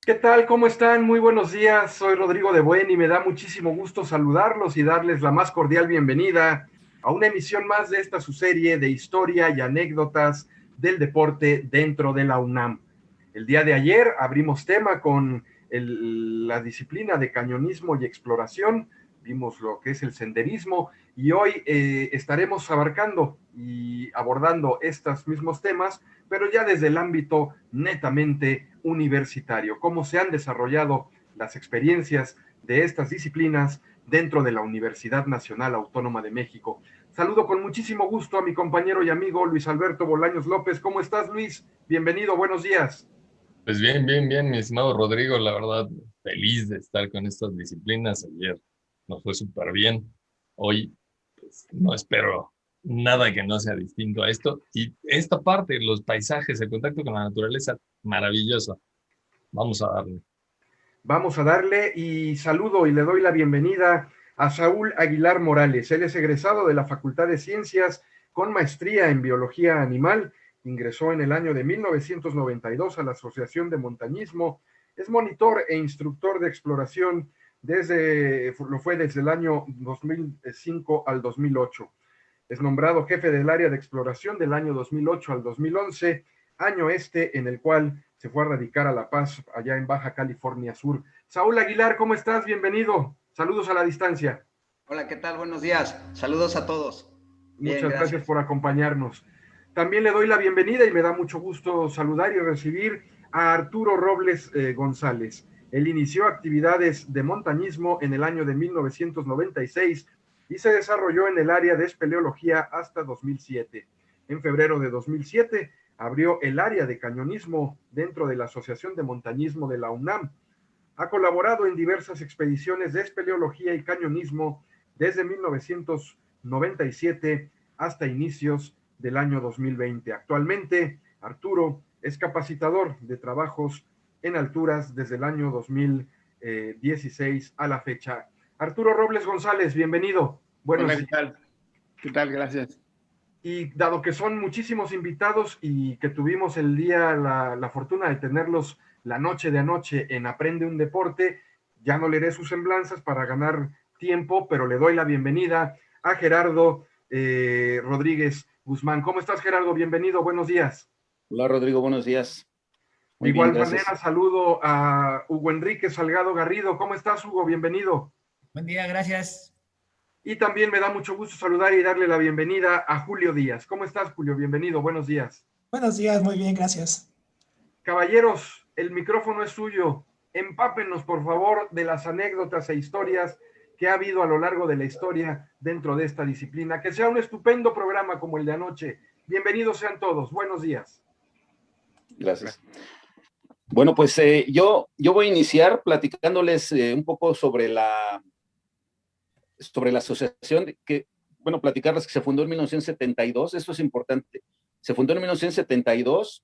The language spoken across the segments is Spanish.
¿Qué tal? ¿Cómo están? Muy buenos días. Soy Rodrigo de Buen y me da muchísimo gusto saludarlos y darles la más cordial bienvenida a una emisión más de esta su serie de historia y anécdotas del deporte dentro de la UNAM. El día de ayer abrimos tema con la disciplina de cañonismo y exploración, vimos lo que es el senderismo y hoy estaremos abarcando y abordando estos mismos temas, pero ya desde el ámbito netamente universitario, cómo se han desarrollado las experiencias de estas disciplinas dentro de la Universidad Nacional Autónoma de México. Saludo con muchísimo gusto a mi compañero y amigo Luis Alberto Bolaños López. ¿Cómo estás, Luis? Bienvenido, buenos días. Pues bien, bien, bien, mi estimado Rodrigo, la verdad, feliz de estar con estas disciplinas. Ayer nos fue súper bien. Hoy, pues, no espero nada que no sea distinto a esto. Y esta parte, los paisajes, el contacto con la naturaleza, maravilloso. Vamos a darle. Vamos a darle y saludo y le doy la bienvenida a Saúl Aguilar Morales. Él es egresado de la Facultad de Ciencias con maestría en Biología Animal. Ingresó en el año de 1992 a la Asociación de Montañismo. Es monitor e instructor de exploración lo fue desde el año 2005 al 2008. Es nombrado jefe del área de exploración del año 2008 al 2011, año en el cual se fue a radicar a La Paz, allá en Baja California Sur. Saúl Aguilar, ¿cómo estás? Bienvenido. Saludos a la distancia. Hola, ¿qué tal? Buenos días. Saludos a todos. Bien, Muchas gracias gracias. por acompañarnos. También le doy la bienvenida y me da mucho gusto saludar y recibir a Arturo Robles González. Él inició actividades de montañismo en el año de 1996 y se desarrolló en el área de espeleología hasta 2007. En febrero de 2007 abrió el área de cañonismo dentro de la Asociación de Montañismo de la UNAM. Ha colaborado en diversas expediciones de espeleología y cañonismo desde 1997 hasta inicios del año 2020. Actualmente, Arturo es capacitador de trabajos en alturas desde el año 2016 a la fecha. Arturo Robles González, bienvenido. Hola, Buenos ¿qué días. tal? ¿Qué tal? Gracias. Y dado que son muchísimos invitados y que tuvimos la fortuna de tenerlos la noche de anoche en Aprende un Deporte, ya no leeré sus semblanzas para ganar tiempo, pero le doy la bienvenida a Gerardo Rodríguez Guzmán. ¿Cómo estás, Gerardo? Bienvenido, buenos días. Hola, Rodrigo, buenos días. De Muy bien, igual gracias. manera, saludo a Hugo Enrique Salgado Garrido. ¿Cómo estás, Hugo? Bienvenido. Buen día, gracias. Y también me da mucho gusto saludar y darle la bienvenida a Julio Díaz. ¿Cómo estás, Julio? Bienvenido, buenos días. Buenos días, muy bien, gracias. Caballeros, el micrófono es suyo. Empápenos, por favor, de las anécdotas e historias que ha habido a lo largo de la historia dentro de esta disciplina. Que sea un estupendo programa como el de anoche. Bienvenidos sean todos. Buenos días. Gracias. Bueno, pues yo voy a iniciar platicándoles un poco sobre la asociación bueno, platicarles que se fundó en 1972, esto es importante. Se fundó en 1972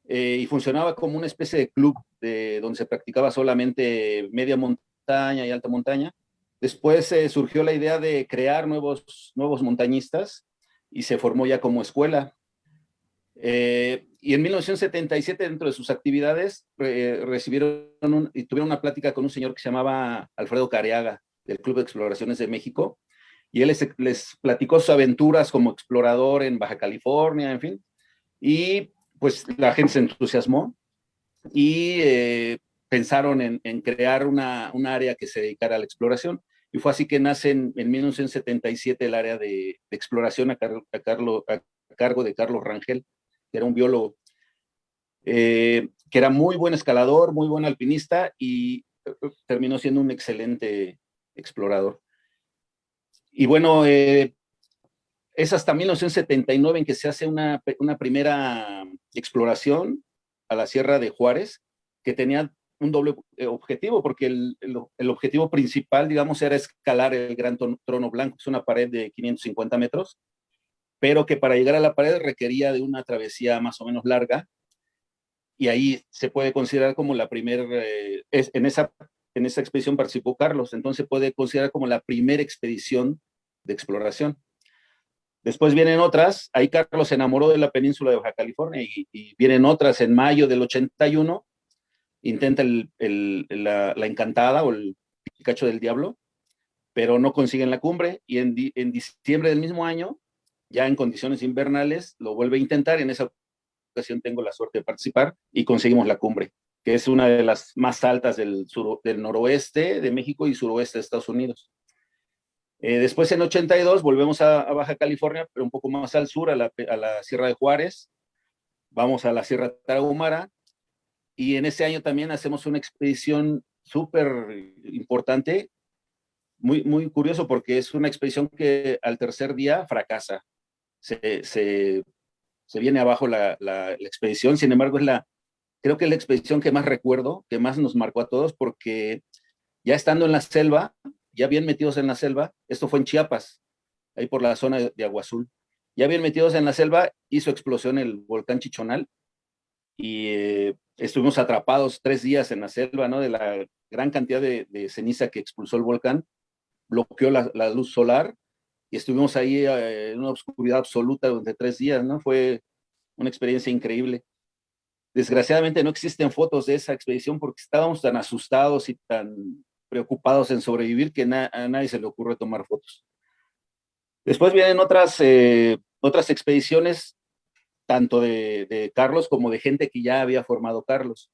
y funcionaba como una especie de club donde se practicaba solamente media montaña y alta montaña. Después surgió la idea de crear nuevos montañistas y se formó ya como escuela. Y en 1977, dentro de sus actividades, y tuvieron una plática con un señor que se llamaba Alfredo Careaga, del Club de Exploraciones de México, y él les platicó sus aventuras como explorador en Baja California, en fin, y pues la gente se entusiasmó y pensaron en crear un área que se dedicara a la exploración, y fue así que nace en 1977 el área de exploración a cargo de Carlos Rangel, que era un biólogo, que era muy buen escalador, muy buen alpinista y terminó siendo un excelente explorador. Y bueno, es hasta 1979 en que se hace una primera exploración a la Sierra de Juárez, que tenía un doble objetivo, porque el objetivo principal, digamos, era escalar el Gran Trono Blanco, es una pared de 550 metros, pero que para llegar a la pared requería de una travesía más o menos larga, y ahí se puede considerar como la primera, en esa expedición participó Carlos, entonces se puede considerar como la primera expedición de exploración. Después vienen otras, ahí Carlos se enamoró de la península de Baja California y vienen otras en mayo del 81 intenta la encantada o el Picacho del Diablo, pero no consiguen la cumbre, y en diciembre del mismo año, ya en condiciones invernales, lo vuelve a intentar. En esa ocasión tengo la suerte de participar y conseguimos la cumbre, que es una de las más altas del noroeste de México y suroeste de Estados Unidos. Después, en 82, volvemos a Baja California, pero un poco más al sur, a la Sierra de Juárez. Vamos a la Sierra Tarahumara, y en ese año también hacemos una expedición súper importante, muy, muy curioso, porque es una expedición que al tercer día fracasa. Se viene abajo la expedición. Sin embargo, creo que es la expedición que más recuerdo, que más nos marcó a todos, porque ya estando en la selva, ya bien metidos en la selva, esto fue en Chiapas, ahí por la zona de Agua Azul, ya bien metidos en la selva, hizo explosión el volcán Chichonal, y estuvimos atrapados 3 días en la selva, ¿no? De la gran cantidad de ceniza que expulsó el volcán, bloqueó la luz solar, y estuvimos ahí en una oscuridad absoluta durante 3 días, ¿no? Fue una experiencia increíble. Desgraciadamente no existen fotos de esa expedición porque estábamos tan asustados y tan preocupados en sobrevivir que a nadie se le ocurre tomar fotos. Después vienen otras expediciones, tanto de Carlos como de gente que ya había formado Carlos.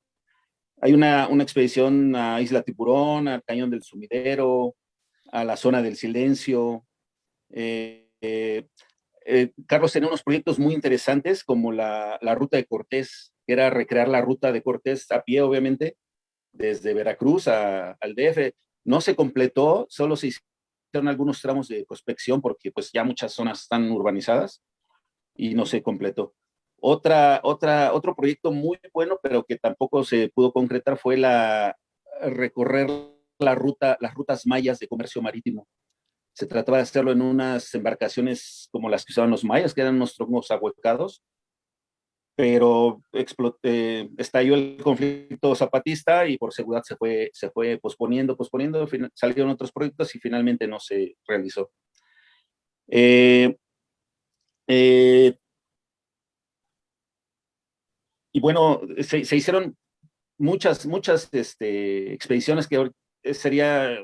Hay una expedición a Isla Tiburón, al Cañón del Sumidero, a la Zona del Silencio. Carlos tenía unos proyectos muy interesantes, como la Ruta de Cortés, que era recrear la ruta de Cortés a pie, obviamente, desde Veracruz al DF. No se completó, solo se hicieron algunos tramos de prospección, porque pues ya muchas zonas están urbanizadas, y no se completó. Otro proyecto muy bueno, pero que tampoco se pudo concretar, fue recorrer las rutas mayas de comercio marítimo. Se trataba de hacerlo en unas embarcaciones como las que usaban los mayas, que eran unos troncos ahuecados, pero estalló el conflicto zapatista y por seguridad se fue posponiendo, salieron otros proyectos y finalmente no se realizó. Eh, eh, y bueno, se hicieron muchas expediciones que sería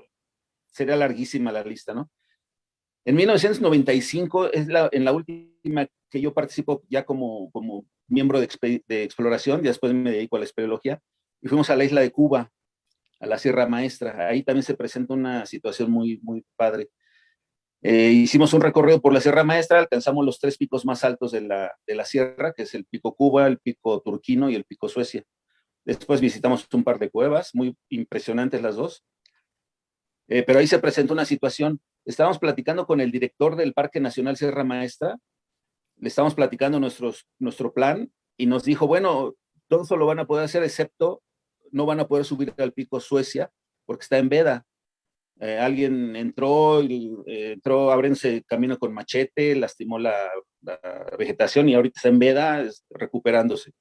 larguísima la lista, ¿no? En 1995 es en la última que yo participo ya como miembro de exploración, y después me dedico a la espeleología, y fuimos a la isla de Cuba, a la Sierra Maestra. Ahí también se presenta una situación muy, muy padre. Hicimos un recorrido por la Sierra Maestra, alcanzamos los 3 picos más altos de la sierra, que es el Pico Cuba, el Pico Turquino y el Pico Suecia. Después visitamos un par de cuevas, muy impresionantes las dos. Pero ahí se presentó una situación. Estábamos platicando con el director del Parque Nacional Sierra Maestra, le estábamos platicando nuestro plan, y nos dijo, bueno, todo eso lo van a poder hacer, excepto no van a poder subir al Pico Suecia porque está en veda. Alguien entró abriéndose camino con machete, lastimó la vegetación, y ahorita está en veda, recuperándose.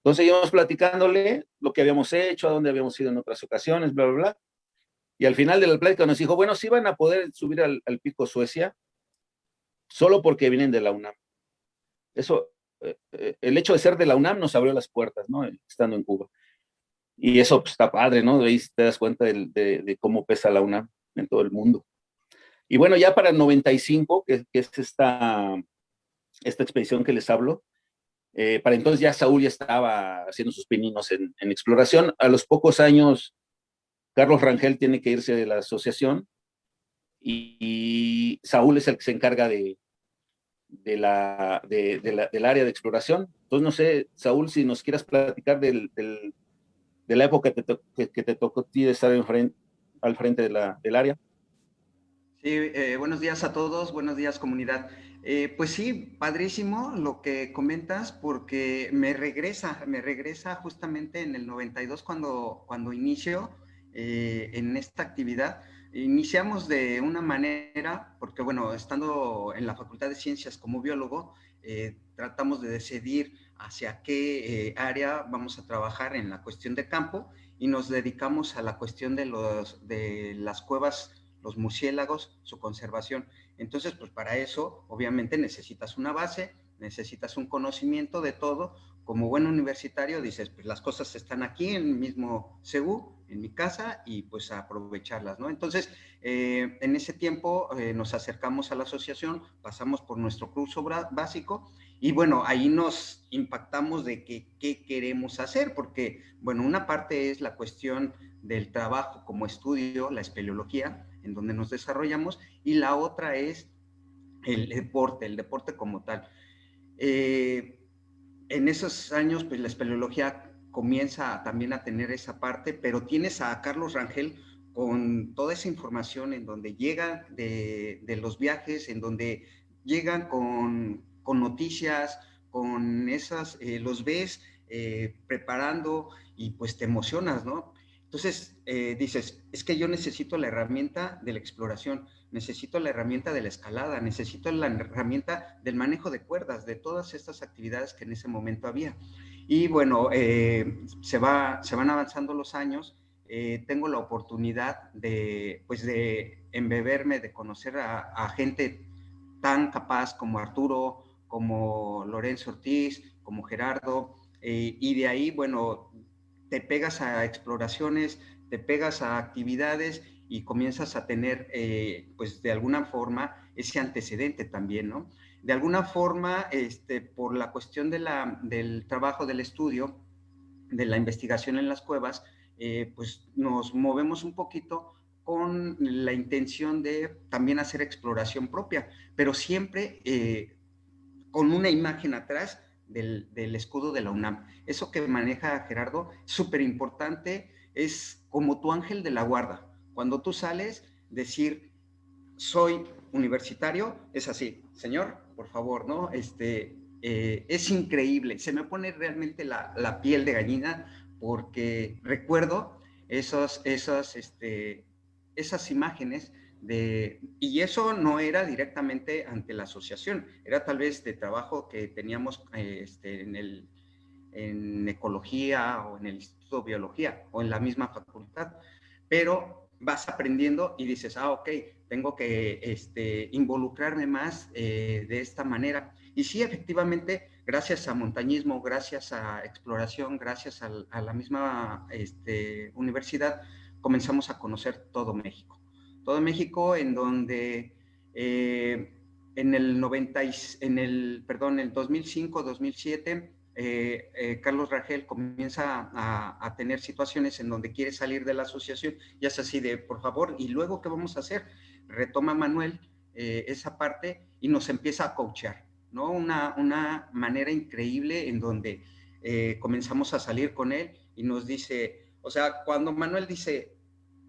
Entonces íbamos platicándole lo que habíamos hecho, a dónde habíamos ido en otras ocasiones, bla, bla, bla. Y al final de la plática nos dijo, bueno, sí van a poder subir al Pico Suecia, solo porque vienen de la UNAM. Eso, el hecho de ser de la UNAM nos abrió las puertas, ¿no? Estando en Cuba. Y eso pues, está padre, ¿no? De ahí te das cuenta de cómo pesa la UNAM en todo el mundo. Y bueno, ya para el 95, que es esta expedición que les hablo, para entonces ya Saúl ya estaba haciendo sus pininos en exploración. A los pocos años, Carlos Rangel tiene que irse de la asociación, y Saúl es el que se encarga del área de exploración. Entonces, no sé, Saúl, si nos quieras platicar de la época que te tocó a ti de estar al frente del área. Sí, buenos días a todos, buenos días comunidad. Pues sí, padrísimo lo que comentas, porque me regresa justamente en el 92 cuando inicio en esta actividad. Iniciamos de una manera, porque bueno, estando en la Facultad de Ciencias como biólogo, tratamos de decidir hacia qué área vamos a trabajar en la cuestión de campo, y nos dedicamos a la cuestión de las cuevas, los murciélagos, su conservación. Entonces, pues para eso, obviamente necesitas una base, necesitas un conocimiento de todo, como buen universitario dices, pues las cosas están aquí en el mismo CEU, en mi casa, y pues a aprovecharlas, ¿no? Entonces, en ese tiempo nos acercamos a la asociación, pasamos por nuestro curso básico, y bueno, ahí nos impactamos de qué queremos hacer, porque, bueno, una parte es la cuestión del trabajo como estudio, la espeleología, en donde nos desarrollamos, y la otra es el deporte como tal. En esos años, pues la espeleología comienza también a tener esa parte, pero tienes a Carlos Rangel con toda esa información en donde llega de los viajes, en donde llegan con noticias, con esas, los ves preparando y pues te emocionas, ¿no? Entonces dices, es que yo necesito la herramienta de la exploración, necesito la herramienta de la escalada, necesito la herramienta del manejo de cuerdas, de todas estas actividades que en ese momento había. Y bueno, se van avanzando los años, tengo la oportunidad pues de embeberme, de conocer a gente tan capaz como Arturo, como Lorenzo Ortiz, como Gerardo, y de ahí, bueno, te pegas a exploraciones, te pegas a actividades y comienzas a tener, pues de alguna forma, ese antecedente también, ¿no? De alguna forma, por la cuestión del trabajo, del estudio, de la investigación en las cuevas, pues nos movemos un poquito con la intención de también hacer exploración propia, pero siempre con una imagen atrás del escudo de la UNAM. Eso que maneja Gerardo, súper importante, es como tu ángel de la guarda. Cuando tú sales, decir, soy universitario, es así, señor, por favor, ¿no? Es increíble, se me pone realmente la piel de gallina porque recuerdo esas imágenes y eso no era directamente ante la asociación, era tal vez de trabajo que teníamos en ecología o en el Instituto de Biología o en la misma facultad, pero vas aprendiendo y dices, ok, tengo que involucrarme más de esta manera. Y sí, efectivamente, gracias a montañismo, gracias a exploración, gracias a la misma universidad, comenzamos a conocer todo México. Todo México en donde en el 2005, 2007, Carlos Rangel comienza a tener situaciones en donde quiere salir de la asociación y es así de, por favor, ¿y luego qué vamos a hacer? Retoma Manuel esa parte y nos empieza a coachear, ¿no? Una manera increíble en donde comenzamos a salir con él y nos dice, o sea, cuando Manuel dice,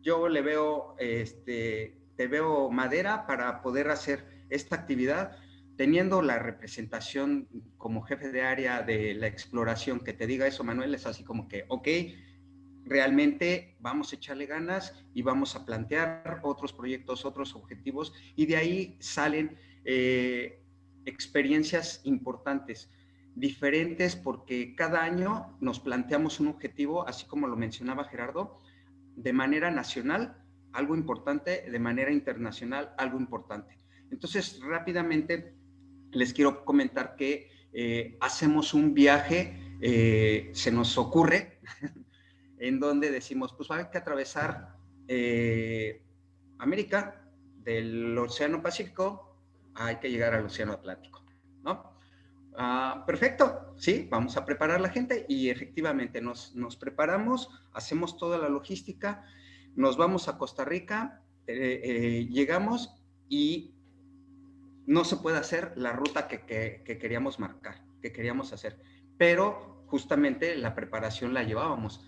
yo le veo, te veo madera para poder hacer esta actividad, teniendo la representación como jefe de área de la exploración, que te diga eso, Manuel, es así como que, ok, realmente vamos a echarle ganas y vamos a plantear otros proyectos, otros objetivos, y de ahí salen experiencias importantes, diferentes, porque cada año nos planteamos un objetivo, así como lo mencionaba Gerardo, de manera nacional, algo importante, de manera internacional, algo importante. Entonces, rápidamente les quiero comentar que hacemos un viaje, se nos ocurre, en donde decimos, pues hay que atravesar América, del Océano Pacífico, hay que llegar al Océano Atlántico, ¿no? Perfecto, sí, vamos a preparar la gente y efectivamente nos preparamos, hacemos toda la logística, nos vamos a Costa Rica, llegamos y no se puede hacer la ruta que queríamos marcar, que queríamos hacer, pero justamente la preparación la llevábamos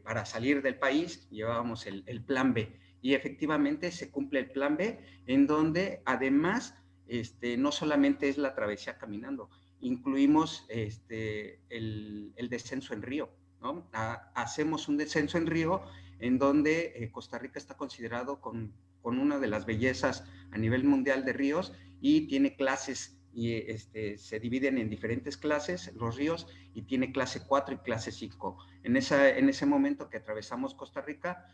para salir del país, llevábamos el plan B y efectivamente se cumple el plan B en donde además no solamente es la travesía caminando, incluimos el descenso en río, ¿no? Hacemos un descenso en río en donde Costa Rica está considerado con una de las bellezas a nivel mundial de ríos y tiene clases y se dividen en diferentes clases los ríos y tiene clase 4 y clase 5. En ese momento que atravesamos Costa Rica,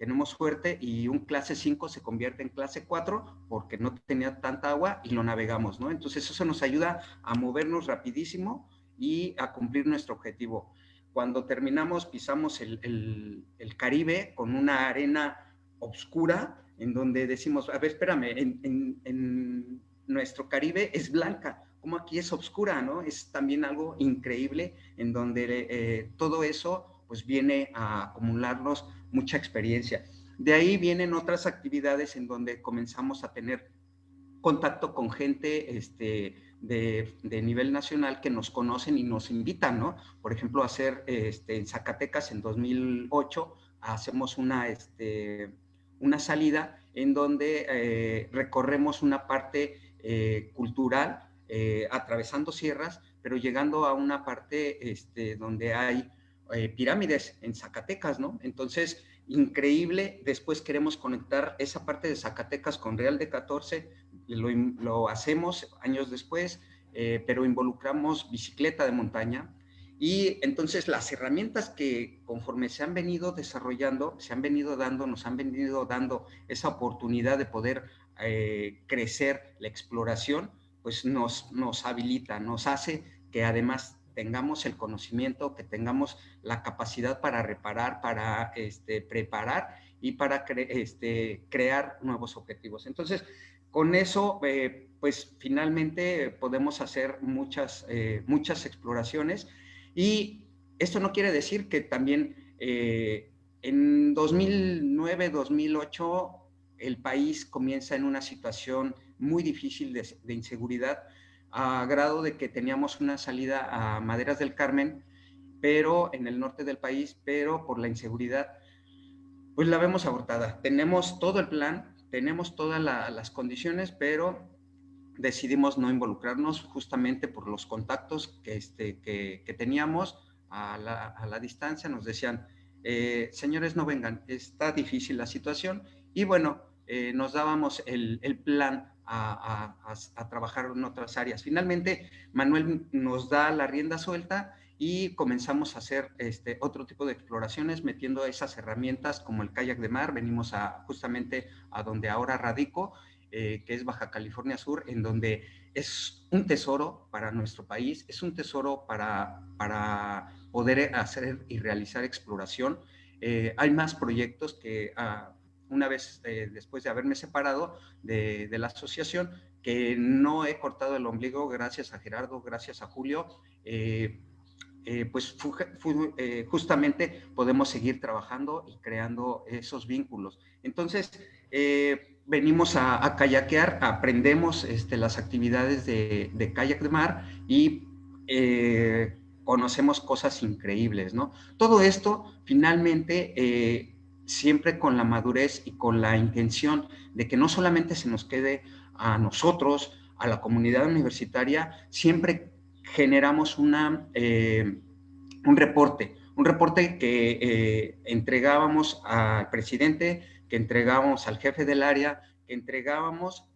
tenemos suerte y un clase 5 se convierte en clase 4 porque no tenía tanta agua y lo navegamos, ¿no? Entonces eso nos ayuda a movernos rapidísimo y a cumplir nuestro objetivo. Cuando terminamos, pisamos el Caribe con una arena oscura, en donde decimos, a ver, espérame, en nuestro Caribe es blanca, como aquí es oscura, ¿no? Es también algo increíble, en donde todo eso pues viene a acumularnos mucha experiencia. De ahí vienen otras actividades en donde comenzamos a tener contacto con gente de nivel nacional que nos conocen y nos invitan, ¿no? Por ejemplo, hacer en Zacatecas en 2008 hacemos una salida en donde recorremos una parte cultural, atravesando sierras, pero llegando a una parte donde hay pirámides en Zacatecas, ¿no? Entonces, increíble. Después queremos conectar esa parte de Zacatecas con Real de 14, lo hacemos años después, pero involucramos bicicleta de montaña. Y entonces las herramientas que conforme se han venido desarrollando, se han venido dando, nos han venido dando esa oportunidad de poder crecer la exploración, pues nos habilita, nos hace que además tengamos el conocimiento, que tengamos la capacidad para reparar, para preparar y para crear nuevos objetivos. Entonces, con eso, pues finalmente podemos hacer muchas exploraciones, y esto no quiere decir que también en 2009, 2008, el país comienza en una situación muy difícil de inseguridad, a grado de que teníamos una salida a Maderas del Carmen, pero en el norte del país, pero por la inseguridad, pues la vemos abortada. Tenemos todo el plan, tenemos todas las condiciones, pero decidimos no involucrarnos justamente por los contactos que teníamos a la distancia. Nos decían, señores, no vengan, está difícil la situación, y bueno, nos dábamos el plan a trabajar en otras áreas. Finalmente, Manuel nos da la rienda suelta y comenzamos a hacer otro tipo de exploraciones, metiendo esas herramientas como el kayak de mar. Venimos justamente a donde ahora radico, que es Baja California Sur, en donde es un tesoro para nuestro país, es un tesoro para poder hacer y realizar exploración. Hay más proyectos que una vez después de haberme separado de la asociación, que no he cortado el ombligo, gracias a Gerardo, gracias a Julio, pues justamente podemos seguir trabajando y creando esos vínculos. Entonces, venimos a kayakear, aprendemos las actividades de kayak de mar, y conocemos cosas increíbles, ¿no? Todo esto, finalmente, siempre con la madurez y con la intención de que no solamente se nos quede a nosotros, a la comunidad universitaria, siempre generamos un reporte que entregábamos al presidente, que entregábamos al jefe del área, que entregábamos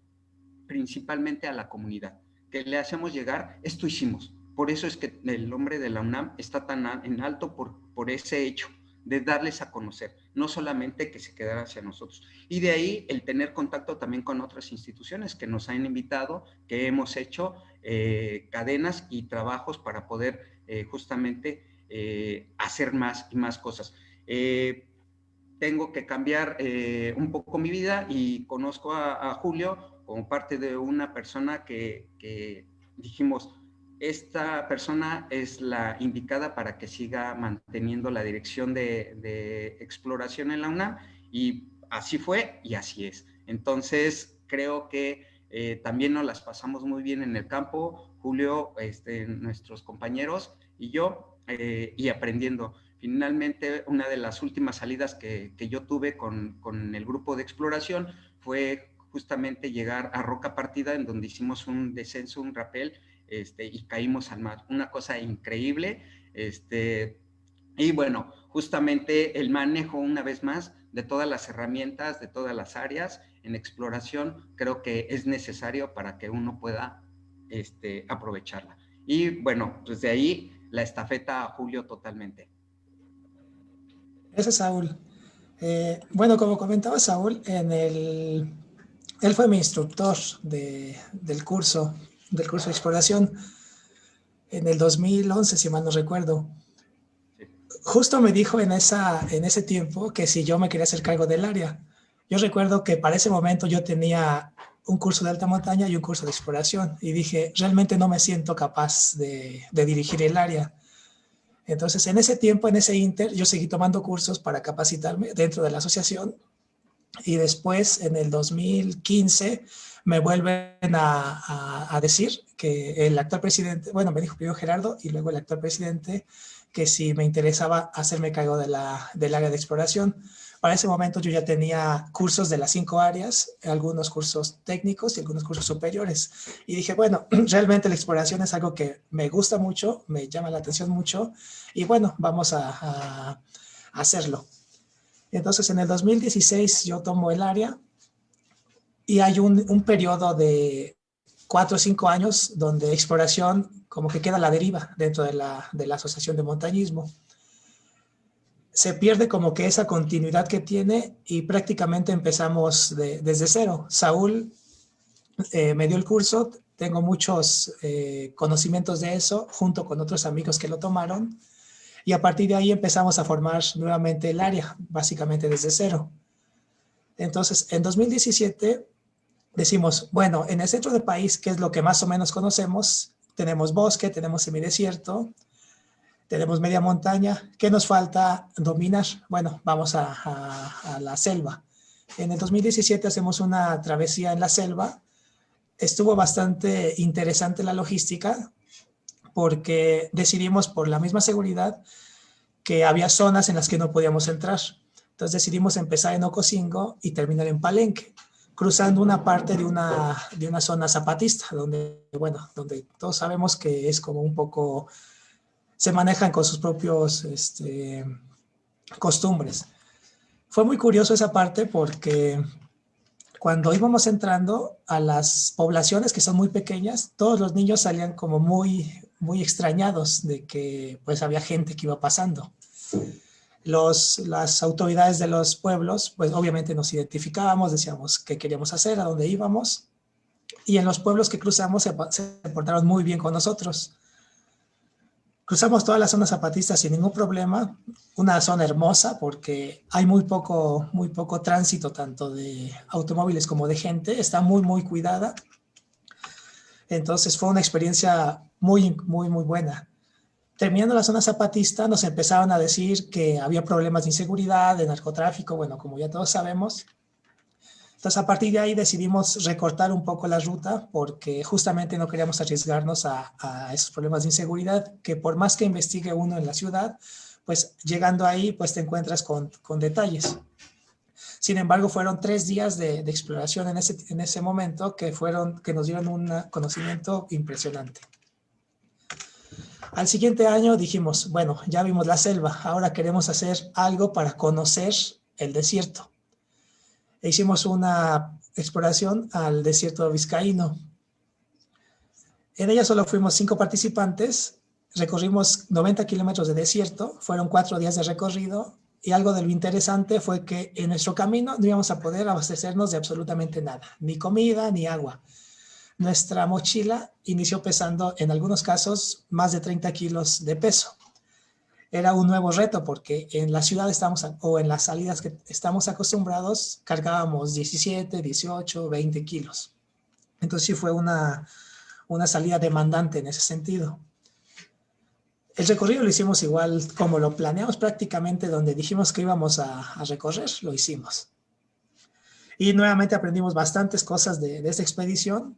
principalmente a la comunidad, que le hacemos llegar, esto hicimos. Por eso es que el nombre de la UNAM está tan en alto, por ese hecho de darles a conocer, no solamente que se quedara hacia nosotros. Y de ahí el tener contacto también con otras instituciones que nos han invitado, que hemos hecho cadenas y trabajos para poder justamente hacer más y más cosas. Tengo que cambiar un poco mi vida, y conozco a Julio como parte de una persona que dijimos, esta persona es la indicada para que siga manteniendo la dirección de exploración en la UNAM, y así fue y así es. Entonces, creo que también nos las pasamos muy bien en el campo, Julio, nuestros compañeros y yo, y aprendiendo. Finalmente, una de las últimas salidas que yo tuve con el grupo de exploración fue justamente llegar a Roca Partida, en donde hicimos un descenso, un rappel, y caímos al mar. Una cosa increíble. Y bueno, justamente el manejo, una vez más, de todas las herramientas, de todas las áreas en exploración, creo que es necesario para que uno pueda aprovecharla. Y bueno, pues de ahí la estafeta a Julio totalmente. Gracias, Saúl. Bueno, como comentaba Saúl, él fue mi instructor del curso de exploración. en el 2011, si mal no recuerdo. Justo me dijo en ese tiempo que si yo me quería hacer cargo del área. Yo recuerdo que para ese momento yo tenía un curso de alta montaña y un curso de exploración y dije, realmente no me siento capaz de dirigir el área. Entonces, en ese tiempo, en ese inter, yo seguí tomando cursos para capacitarme dentro de la asociación y después, en el 2015, me vuelven a decir que el actual presidente, bueno, me dijo primero Gerardo y luego el actual presidente, que si me interesaba hacerme cargo del área de exploración. Para ese momento yo ya tenía cursos de las 5 áreas, algunos cursos técnicos y algunos cursos superiores. Y dije, bueno, realmente la exploración es algo que me gusta mucho, me llama la atención mucho y bueno, vamos a hacerlo. Entonces en el 2016 yo tomo el área y hay un periodo de 4 o 5 años donde exploración como que queda a la deriva dentro de la Asociación de Montañismo. Se pierde como que esa continuidad que tiene y prácticamente empezamos desde cero. Saúl me dio el curso, tengo muchos conocimientos de eso, junto con otros amigos que lo tomaron, y a partir de ahí empezamos a formar nuevamente el área, básicamente desde cero. Entonces, en 2017 decimos, bueno, en el centro del país, que es lo que más o menos conocemos, tenemos bosque, tenemos semidesierto, tenemos media montaña. ¿Qué nos falta dominar? Bueno, vamos a la selva. En el 2017 hacemos una travesía en la selva. Estuvo bastante interesante la logística porque decidimos por la misma seguridad que había zonas en las que no podíamos entrar. Entonces decidimos empezar en Ocosingo y terminar en Palenque, cruzando una parte de una zona zapatista, donde todos sabemos que es como un poco, se manejan con sus propios costumbres. Fue muy curioso esa parte porque cuando íbamos entrando a las poblaciones que son muy pequeñas, todos los niños salían como muy, muy extrañados de que pues había gente que iba pasando. Las autoridades de los pueblos, pues obviamente nos identificábamos, decíamos qué queríamos hacer, a dónde íbamos, y en los pueblos que cruzamos se portaron muy bien con nosotros. Cruzamos toda la zona zapatista sin ningún problema, una zona hermosa porque hay muy poco tránsito tanto de automóviles como de gente, está muy, muy cuidada. Entonces fue una experiencia muy, muy, muy buena. Terminando la zona zapatista nos empezaron a decir que había problemas de inseguridad, de narcotráfico, bueno, como ya todos sabemos. Entonces a partir de ahí decidimos recortar un poco la ruta porque justamente no queríamos arriesgarnos a esos problemas de inseguridad, que por más que investigue uno en la ciudad, pues llegando ahí pues te encuentras con detalles. Sin embargo, fueron 3 días de exploración en ese momento que nos dieron un conocimiento impresionante. Al siguiente año dijimos, bueno, ya vimos la selva, ahora queremos hacer algo para conocer el desierto. E hicimos una exploración al desierto vizcaíno. En ella solo fuimos 5 participantes, recorrimos 90 kilómetros de desierto, fueron 4 días de recorrido y algo de lo interesante fue que en nuestro camino no íbamos a poder abastecernos de absolutamente nada, ni comida ni agua. Nuestra mochila inició pesando, en algunos casos, más de 30 kilos de peso. Era un nuevo reto porque en la ciudad o en las salidas que estamos acostumbrados, cargábamos 17, 18, 20 kilos. Entonces sí fue una salida demandante en ese sentido. El recorrido lo hicimos igual como lo planeamos prácticamente, donde dijimos que íbamos a recorrer, lo hicimos. Y nuevamente aprendimos bastantes cosas de esta expedición.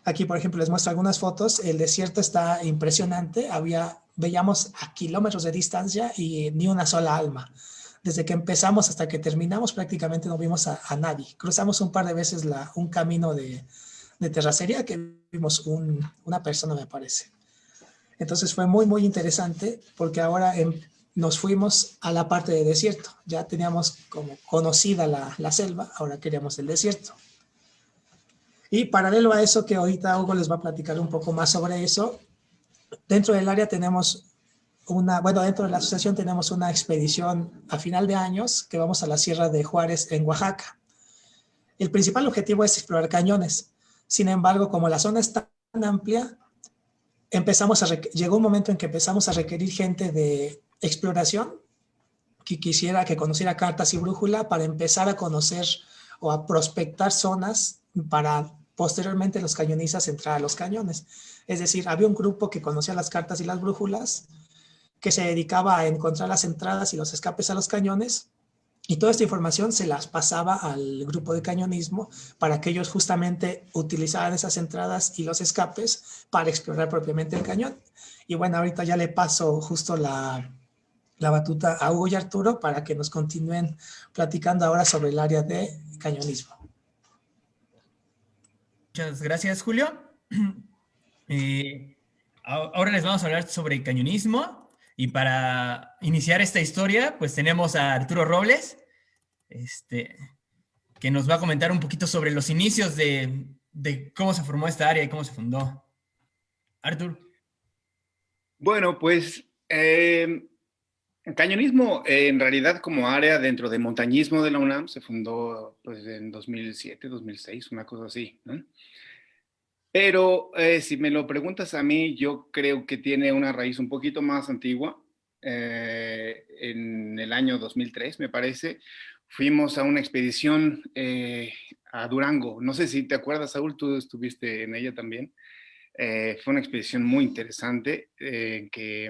Aquí, por ejemplo, les muestro algunas fotos. El desierto está impresionante. Veíamos a kilómetros de distancia y ni una sola alma. Desde que empezamos hasta que terminamos, prácticamente no vimos a nadie. Cruzamos un par de veces un camino de terracería que vimos una persona, me parece. Entonces fue muy, muy interesante porque ahora nos fuimos a la parte de desierto. Ya teníamos como conocida la selva, ahora queríamos el desierto. Y paralelo a eso, que ahorita Hugo les va a platicar un poco más sobre eso, dentro del área tenemos dentro de la asociación tenemos una expedición a final de años que vamos a la Sierra de Juárez en Oaxaca. El principal objetivo es explorar cañones. Sin embargo, como la zona está amplia, llegó un momento en que empezamos a requerir gente de exploración que conociera cartas y brújula para empezar a conocer o a prospectar zonas para posteriormente los cañonistas entrar a los cañones. Es decir, había un grupo que conocía las cartas y las brújulas, que se dedicaba a encontrar las entradas y los escapes a los cañones, y toda esta información se las pasaba al grupo de cañonismo para que ellos justamente utilizaran esas entradas y los escapes para explorar propiamente el cañón. Y bueno, ahorita ya le paso justo la batuta a Hugo y Arturo para que nos continúen platicando ahora sobre el área de cañonismo. Muchas gracias, Julio. Ahora les vamos a hablar sobre cañonismo. Y para iniciar esta historia, pues tenemos a Arturo Robles, que nos va a comentar un poquito sobre los inicios de cómo se formó esta área y cómo se fundó. Arturo. Bueno, pues el cañonismo en realidad como área dentro de montañismo de la UNAM se fundó pues, en 2007, 2006, una cosa así, ¿no? Pero si me lo preguntas a mí, yo creo que tiene una raíz un poquito más antigua. En el año 2003, me parece, fuimos a una expedición a Durango. No sé si te acuerdas, Saúl, tú estuviste en ella también. Fue una expedición muy interesante que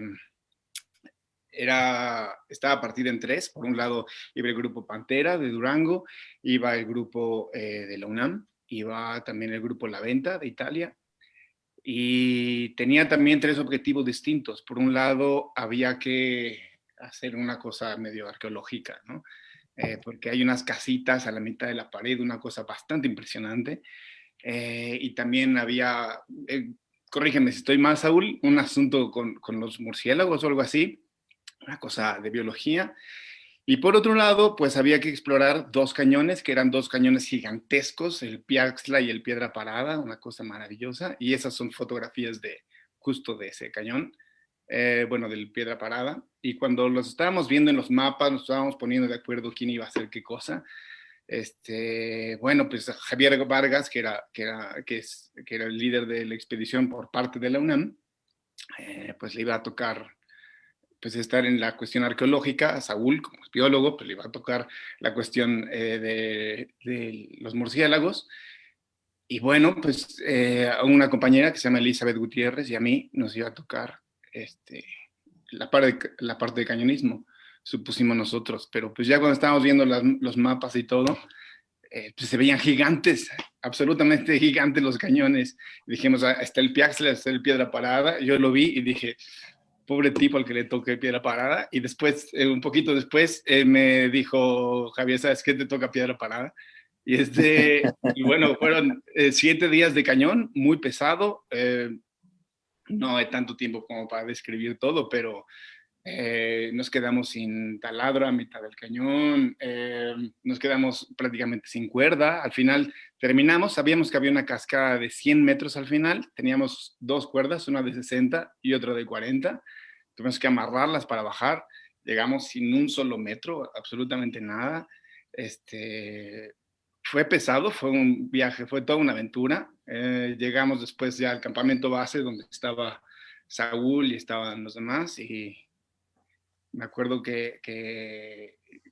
estaba partida en tres. Por un lado iba el grupo Pantera de Durango, iba el grupo de la UNAM, iba también el grupo La Venta de Italia, y tenía también tres objetivos distintos. Por un lado, había que hacer una cosa medio arqueológica, ¿no? Porque hay unas casitas a la mitad de la pared, una cosa bastante impresionante. Y también había, corrígeme si estoy mal, Saúl, un asunto con los murciélagos o algo así, una cosa de biología. Y por otro lado, pues había que explorar dos cañones, que eran dos cañones gigantescos, el Piaxtla y el Piedra Parada, una cosa maravillosa. Y esas son fotografías justo de ese cañón, bueno, del Piedra Parada. Y cuando los estábamos viendo en los mapas, nos estábamos poniendo de acuerdo quién iba a hacer qué cosa. Bueno, pues Javier Vargas, que era el líder de la expedición por parte de la UNAM, pues le iba a tocar pues estar en la cuestión arqueológica. A Saúl, como es biólogo, pues le iba a tocar la cuestión de los murciélagos. Y bueno, pues a una compañera que se llama Elizabeth Gutiérrez y a mí nos iba a tocar la parte de cañonismo, supusimos nosotros. Pero pues ya cuando estábamos viendo los mapas y todo, pues se veían gigantes, absolutamente gigantes los cañones. Dijimos, está el Piaxtla, está el Piedra Parada. Yo lo vi y dije, pobre tipo al que le toque Piedra Parada. Y después, un poquito después, me dijo, Javier, ¿sabes qué? Te toca Piedra Parada. Y bueno, fueron 7 días de cañón, muy pesado. No hay tanto tiempo como para describir todo, pero nos quedamos sin taladro a mitad del cañón, nos quedamos prácticamente sin cuerda. Al final terminamos, sabíamos que había una cascada de 100 metros al final, teníamos 2 cuerdas, una de 60 y otra de 40, tuvimos que amarrarlas para bajar, llegamos sin un solo metro, absolutamente nada. Fue pesado, fue un viaje, fue toda una aventura. Llegamos después ya al campamento base donde estaba Saúl y estaban los demás, y me acuerdo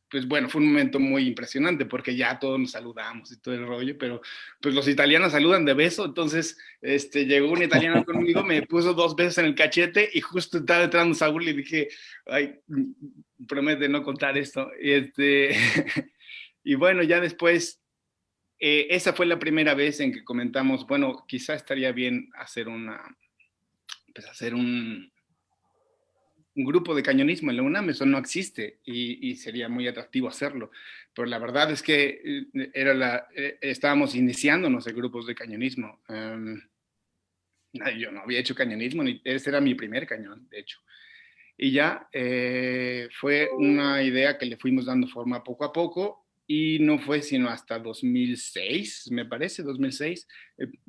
pues bueno, fue un momento muy impresionante porque ya todos nos saludamos y todo el rollo, pero pues los italianos saludan de beso. Entonces llegó un italiano conmigo, me puso 2 besos en el cachete y justo estaba entrando Saúl y dije, ay, promete no contar esto. Y bueno, ya después, esa fue la primera vez en que comentamos, bueno, quizá estaría bien hacer un grupo de cañonismo en la UNAM. Eso no existe y sería muy atractivo hacerlo. Pero la verdad es que estábamos iniciándonos en grupos de cañonismo. Yo no había hecho cañonismo, ese era mi primer cañón, de hecho. Y ya fue una idea que le fuimos dando forma poco a poco, y no fue sino hasta 2006, me parece, 2006,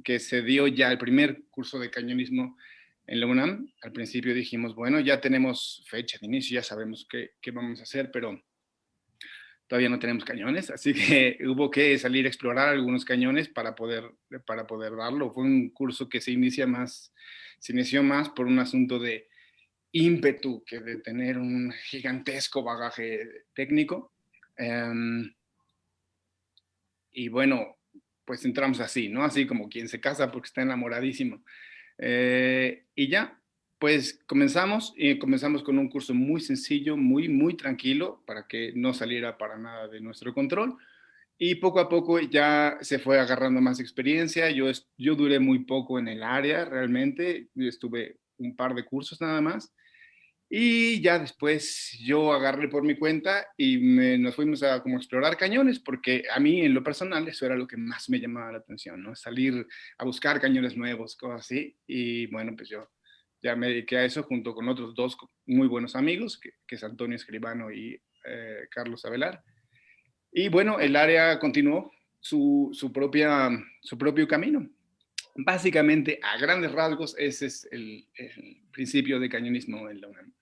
que se dio ya el primer curso de cañonismo en la UNAM. Al principio dijimos, bueno, ya tenemos fecha de inicio, ya sabemos qué vamos a hacer, pero todavía no tenemos cañones, así que hubo que salir a explorar algunos cañones para poder darlo. Fue un curso que se inició más por un asunto de ímpetu que de tener un gigantesco bagaje técnico. Y bueno, pues entramos así, ¿no? Así como quien se casa porque está enamoradísimo. Y ya, pues comenzamos con un curso muy sencillo, muy tranquilo, para que no saliera para nada de nuestro control. Y poco a poco ya se fue agarrando más experiencia. Yo duré muy poco en el área, realmente. Yo estuve un par de cursos nada más. Y ya después yo agarré por mi cuenta y nos fuimos a como explorar cañones, porque a mí en lo personal eso era lo que más me llamaba la atención, ¿no? Salir a buscar cañones nuevos, cosas así. Y bueno, pues yo ya me dediqué a eso junto con otros dos muy buenos amigos, que es Antonio Escribano y Carlos Avelar. Y bueno, el área continuó su propio camino. Básicamente, a grandes rasgos, ese es el principio de cañonismo en la UNAM.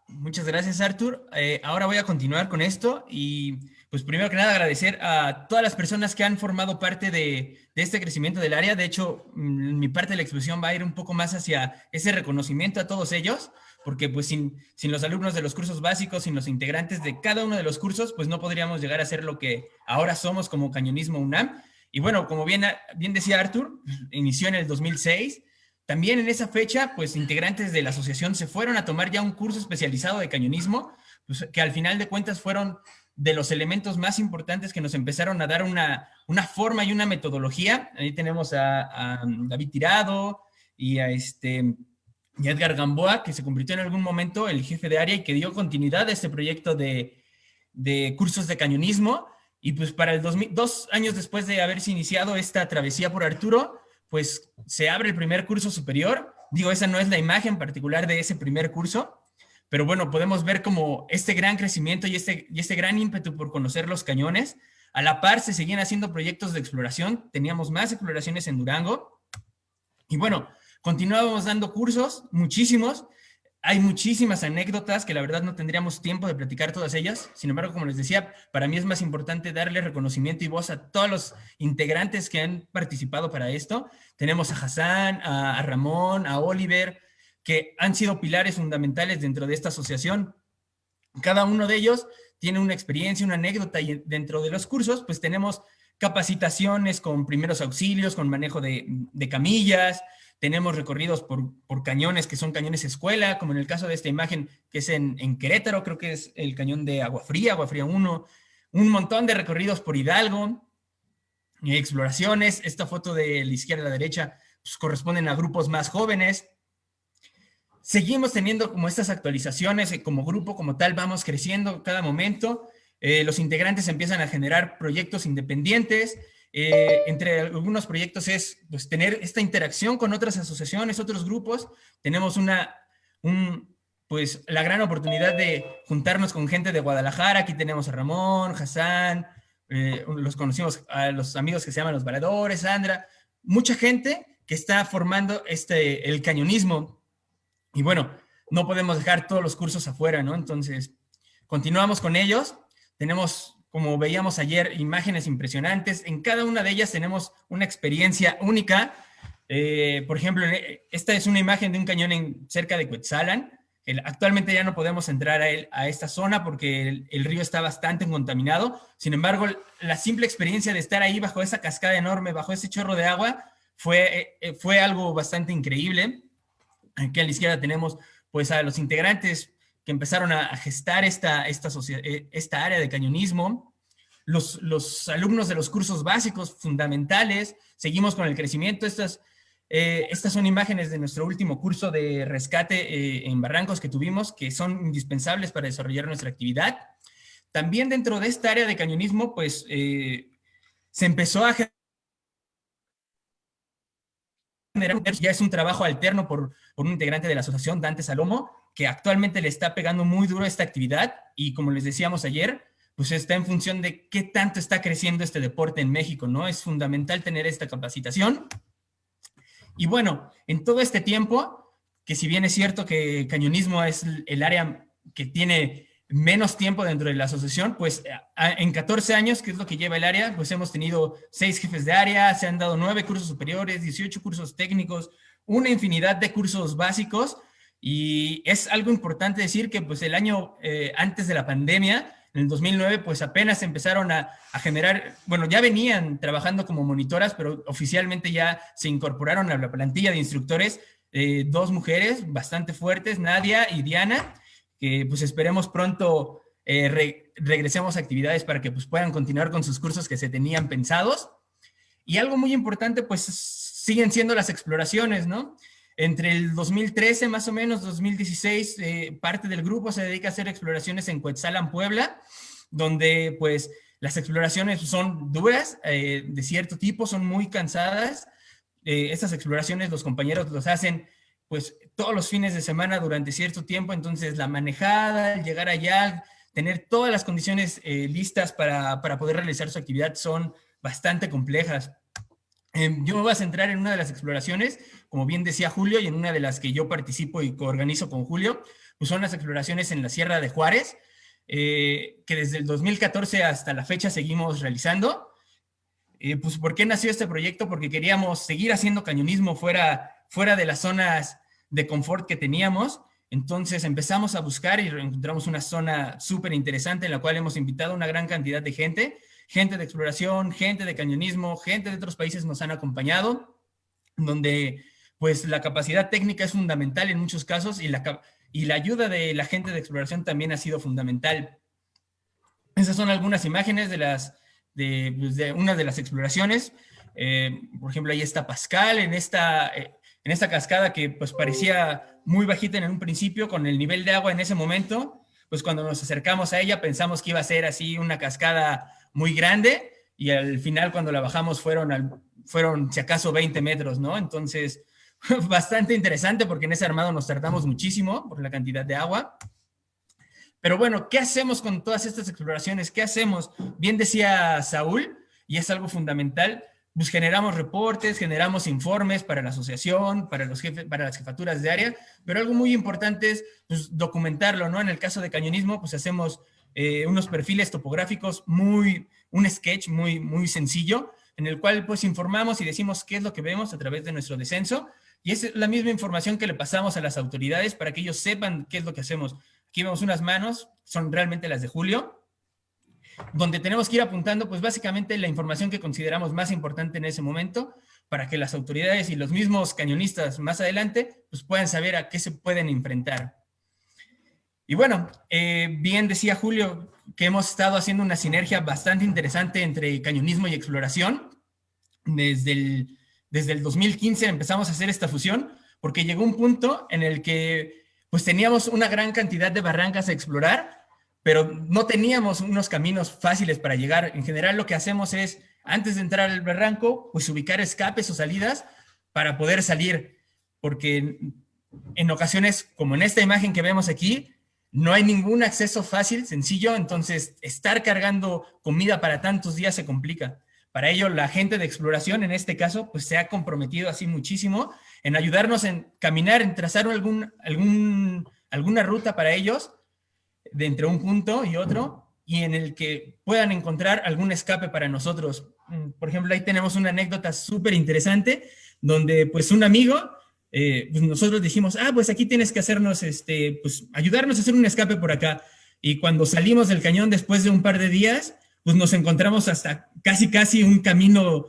Muchas gracias, Artur. Ahora voy a continuar con esto y pues primero que nada agradecer a todas las personas que han formado parte de este crecimiento del área. De hecho, mi parte de la exposición va a ir un poco más hacia ese reconocimiento a todos ellos, porque pues sin los alumnos de los cursos básicos, sin los integrantes de cada uno de los cursos, pues no podríamos llegar a ser lo que ahora somos como Cañonismo UNAM. Y bueno, como bien decía Artur, inició en el 2006. También en esa fecha, pues integrantes de la asociación se fueron a tomar ya un curso especializado de cañonismo, pues, que al final de cuentas fueron de los elementos más importantes que nos empezaron a dar una forma y una metodología. Ahí tenemos a David Tirado y a Edgar Gamboa, que se convirtió en algún momento el jefe de área y que dio continuidad a este proyecto de cursos de cañonismo. Y pues para el 2 años después de haberse iniciado esta travesía por Arturo, pues se abre el primer curso superior. Digo, esa no es la imagen particular de ese primer curso, pero bueno, podemos ver como este gran crecimiento y este gran ímpetu por conocer los cañones. A la par se seguían haciendo proyectos de exploración, teníamos más exploraciones en Durango, y bueno, continuábamos dando cursos, muchísimos. Hay muchísimas anécdotas que la verdad no tendríamos tiempo de platicar todas ellas. Sin embargo, como les decía, para mí es más importante darle reconocimiento y voz a todos los integrantes que han participado para esto. Tenemos a Hassan, a Ramón, a Oliver, que han sido pilares fundamentales dentro de esta asociación. Cada uno de ellos tiene una experiencia, una anécdota, y dentro de los cursos pues tenemos capacitaciones con primeros auxilios, con manejo de camillas. Tenemos recorridos por cañones que son cañones escuela, como en el caso de esta imagen que es en Querétaro, creo que es el cañón de Agua Fría 1, un montón de recorridos por Hidalgo, exploraciones. Esta foto de la izquierda a la derecha pues, corresponden a grupos más jóvenes. Seguimos teniendo como estas actualizaciones, como grupo, como tal, vamos creciendo cada momento. Los integrantes empiezan a generar proyectos independientes. Entre algunos proyectos es pues, tener esta interacción con otras asociaciones, otros grupos. Tenemos pues, la gran oportunidad de juntarnos con gente de Guadalajara. Aquí tenemos a Ramón, Hassan, los conocimos a los amigos que se llaman Los Varadores, Sandra, mucha gente que está formando el cañonismo. Y bueno, no podemos dejar todos los cursos afuera, ¿no? Entonces, continuamos con ellos. Tenemos, como veíamos ayer, imágenes impresionantes. En cada una de ellas tenemos una experiencia única. Por ejemplo, esta es una imagen de un cañón cerca de Cuetzalan. Actualmente ya no podemos entrar a esta zona porque el río está bastante contaminado. Sin embargo, la simple experiencia de estar ahí bajo esa cascada enorme, bajo ese chorro de agua, fue algo bastante increíble. Aquí a la izquierda tenemos pues, a los integrantes que empezaron a gestar esta área de cañonismo. Los alumnos de los cursos básicos fundamentales, seguimos con el crecimiento. Estas son imágenes de nuestro último curso de rescate en Barrancos que tuvimos, que son indispensables para desarrollar nuestra actividad. También dentro de esta área de cañonismo, pues, se empezó a generar, ya es un trabajo alterno por un integrante de la asociación, Dante Salomo, que actualmente le está pegando muy duro a esta actividad, y como les decíamos ayer, pues está en función de qué tanto está creciendo este deporte en México, ¿no? Es fundamental tener esta capacitación. Y bueno, en todo este tiempo, que si bien es cierto que cañonismo es el área que tiene menos tiempo dentro de la asociación, pues en 14 años, que es lo que lleva el área, pues hemos tenido 6 jefes de área, se han dado 9 cursos superiores, 18 cursos técnicos, una infinidad de cursos básicos, y es algo importante decir que pues el año antes de la pandemia, en el 2009, pues apenas empezaron a generar, bueno, ya venían trabajando como monitoras, pero oficialmente ya se incorporaron a la plantilla de instructores 2 mujeres bastante fuertes, Nadia y Diana, que pues esperemos pronto regresemos a actividades para que pues puedan continuar con sus cursos que se tenían pensados. Y algo muy importante pues siguen siendo las exploraciones, ¿no? Entre el 2013 más o menos, 2016, parte del grupo se dedica a hacer exploraciones en Cuetzalan, Puebla, donde pues las exploraciones son duras, de cierto tipo, son muy cansadas. Estas exploraciones los compañeros los hacen pues todos los fines de semana durante cierto tiempo, entonces la manejada, el llegar allá, tener todas las condiciones listas para poder realizar su actividad son bastante complejas. Yo me voy a centrar en una de las exploraciones, como bien decía Julio, y en una de las que yo participo y coorganizo con Julio, pues son las exploraciones en la Sierra de Juárez, que desde el 2014 hasta la fecha seguimos realizando. Pues ¿por qué nació este proyecto? Porque queríamos seguir haciendo cañonismo fuera de las zonas de confort que teníamos. Entonces empezamos a buscar y encontramos una zona súper interesante en la cual hemos invitado a una gran cantidad de gente de exploración, gente de cañonismo, gente de otros países nos han acompañado, donde pues la capacidad técnica es fundamental en muchos casos y la ayuda de la gente de exploración también ha sido fundamental. Esas son algunas imágenes de una de las exploraciones. Por ejemplo, ahí está Pascal en esta cascada que pues parecía muy bajita en un principio con el nivel de agua en ese momento. Pues cuando nos acercamos a ella pensamos que iba a ser así una cascada muy grande y al final cuando la bajamos fueron si acaso 20 metros, ¿no? Entonces, bastante interesante porque en ese armado nos tardamos muchísimo por la cantidad de agua. Pero bueno, ¿qué hacemos con todas estas exploraciones? ¿Qué hacemos? Bien decía Saúl, y es algo fundamental, pues generamos reportes, generamos informes para la asociación, para las jefaturas de área, pero algo muy importante es pues, documentarlo, ¿no? En el caso de cañonismo, pues hacemos unos perfiles topográficos un sketch muy sencillo, en el cual pues informamos y decimos qué es lo que vemos a través de nuestro descenso, y es la misma información que le pasamos a las autoridades para que ellos sepan qué es lo que hacemos. Aquí vemos unas manos, son realmente las de Julio, donde tenemos que ir apuntando pues básicamente la información que consideramos más importante en ese momento, para que las autoridades y los mismos cañonistas más adelante pues puedan saber a qué se pueden enfrentar. Y bueno, bien decía Julio que hemos estado haciendo una sinergia bastante interesante entre cañonismo y exploración. Desde el 2015 empezamos a hacer esta fusión, porque llegó un punto en el que pues teníamos una gran cantidad de barrancas a explorar, pero no teníamos unos caminos fáciles para llegar. En general lo que hacemos es, antes de entrar al barranco, pues ubicar escapes o salidas para poder salir, porque en ocasiones, como en esta imagen que vemos aquí, no hay ningún acceso fácil, sencillo, entonces estar cargando comida para tantos días se complica. Para ello, la gente de exploración, en este caso, pues se ha comprometido así muchísimo en ayudarnos en caminar, en trazar alguna ruta para ellos, de entre un punto y otro, y en el que puedan encontrar algún escape para nosotros. Por ejemplo, ahí tenemos una anécdota súper interesante, donde pues un amigo, pues nosotros dijimos, pues aquí tienes que hacernos, pues ayudarnos a hacer un escape por acá. Y cuando salimos del cañón después de un par de días, pues nos encontramos hasta casi un camino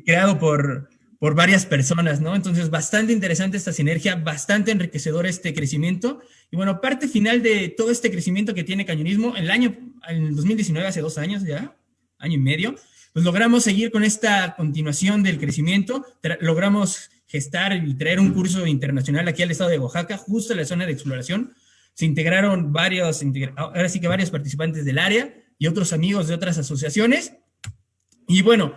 creado por varias personas, ¿no? Entonces, bastante interesante esta sinergia, bastante enriquecedor este crecimiento. Y bueno, parte final de todo este crecimiento que tiene Cañonismo, en el 2019, hace 2 años ya, año y medio, pues logramos seguir con esta continuación del crecimiento, logramos gestar y traer un curso internacional aquí al estado de Oaxaca, justo en la zona de exploración. Se integraron varios participantes del área y otros amigos de otras asociaciones. Y bueno,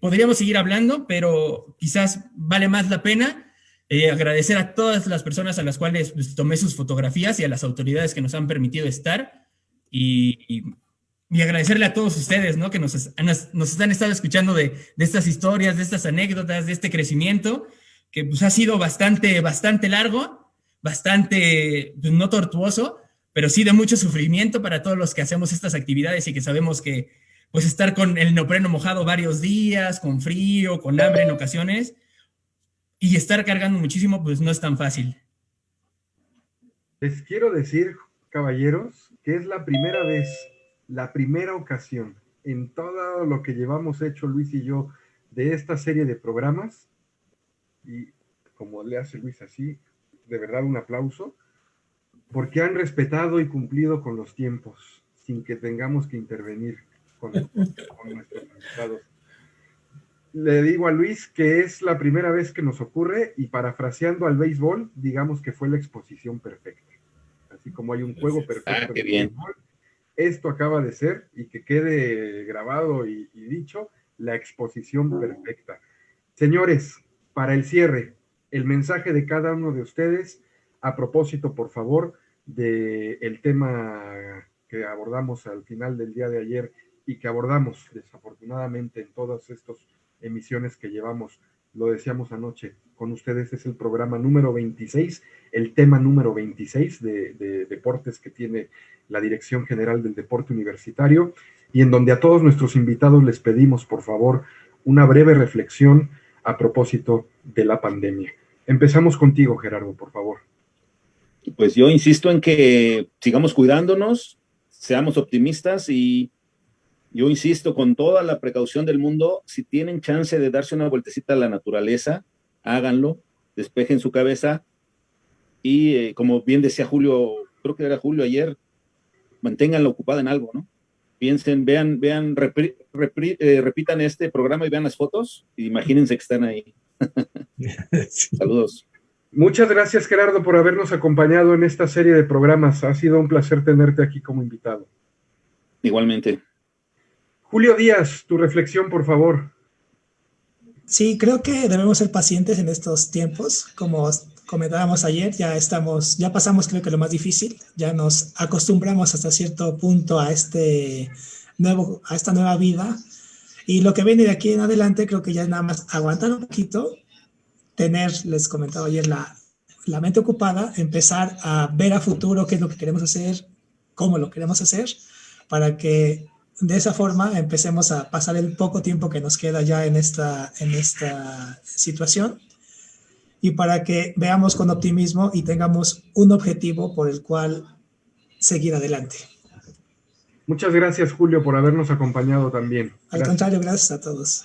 podríamos seguir hablando, pero quizás vale más la pena agradecer a todas las personas a las cuales pues, tomé sus fotografías y a las autoridades que nos han permitido estar y agradecerle a todos ustedes, ¿no? Que nos han estado escuchando de estas historias, de estas anécdotas, de este crecimiento, que pues ha sido bastante largo, bastante, pues, no tortuoso, pero sí de mucho sufrimiento para todos los que hacemos estas actividades y que sabemos que pues estar con el neopreno mojado varios días, con frío, con hambre en ocasiones, y estar cargando muchísimo, pues no es tan fácil. Les quiero decir, caballeros, que es la primera vez, la primera ocasión en todo lo que llevamos hecho Luis y yo de esta serie de programas, y como le hace Luis así, de verdad un aplauso, porque han respetado y cumplido con los tiempos, sin que tengamos que intervenir con nuestros invitados. Le digo a Luis que es la primera vez que nos ocurre, y parafraseando al béisbol, digamos que fue la exposición perfecta. Así como hay un juego perfecto qué bien. béisbol, esto acaba de ser, y que quede grabado y dicho, la exposición perfecta. Señores, para el cierre, el mensaje de cada uno de ustedes, a propósito, por favor, del tema que abordamos al final del día de ayer y que abordamos desafortunadamente en todas estas emisiones que llevamos. Lo decíamos anoche, con ustedes es el programa número 26, el tema número 26 de deportes que tiene la Dirección General del Deporte Universitario, y en donde a todos nuestros invitados les pedimos, por favor, una breve reflexión a propósito de la pandemia. Empezamos contigo, Gerardo, por favor. Pues yo insisto en que sigamos cuidándonos, seamos optimistas, y yo insisto con toda la precaución del mundo, si tienen chance de darse una vueltecita a la naturaleza, háganlo, despejen su cabeza y como bien decía Julio, creo que era Julio ayer, manténganla ocupada en algo, ¿no? Piensen, vean, repitan este programa y vean las fotos, y imagínense que están ahí. Saludos. Muchas gracias, Gerardo, por habernos acompañado en esta serie de programas. Ha sido un placer tenerte aquí como invitado. Igualmente. Julio Díaz, tu reflexión, por favor. Sí, creo que debemos ser pacientes en estos tiempos. Como comentábamos ayer, ya pasamos creo que lo más difícil, ya nos acostumbramos hasta cierto punto a esta nueva vida, y lo que viene de aquí en adelante creo que ya es nada más aguantar un poquito, les comentaba ayer, la mente ocupada, empezar a ver a futuro qué es lo que queremos hacer, cómo lo queremos hacer, para que de esa forma empecemos a pasar el poco tiempo que nos queda ya en esta situación, y para que veamos con optimismo y tengamos un objetivo por el cual seguir adelante. Muchas gracias, Julio, por habernos acompañado también. Al contrario, gracias a todos.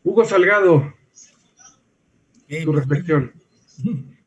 Hugo Salgado, tu reflexión.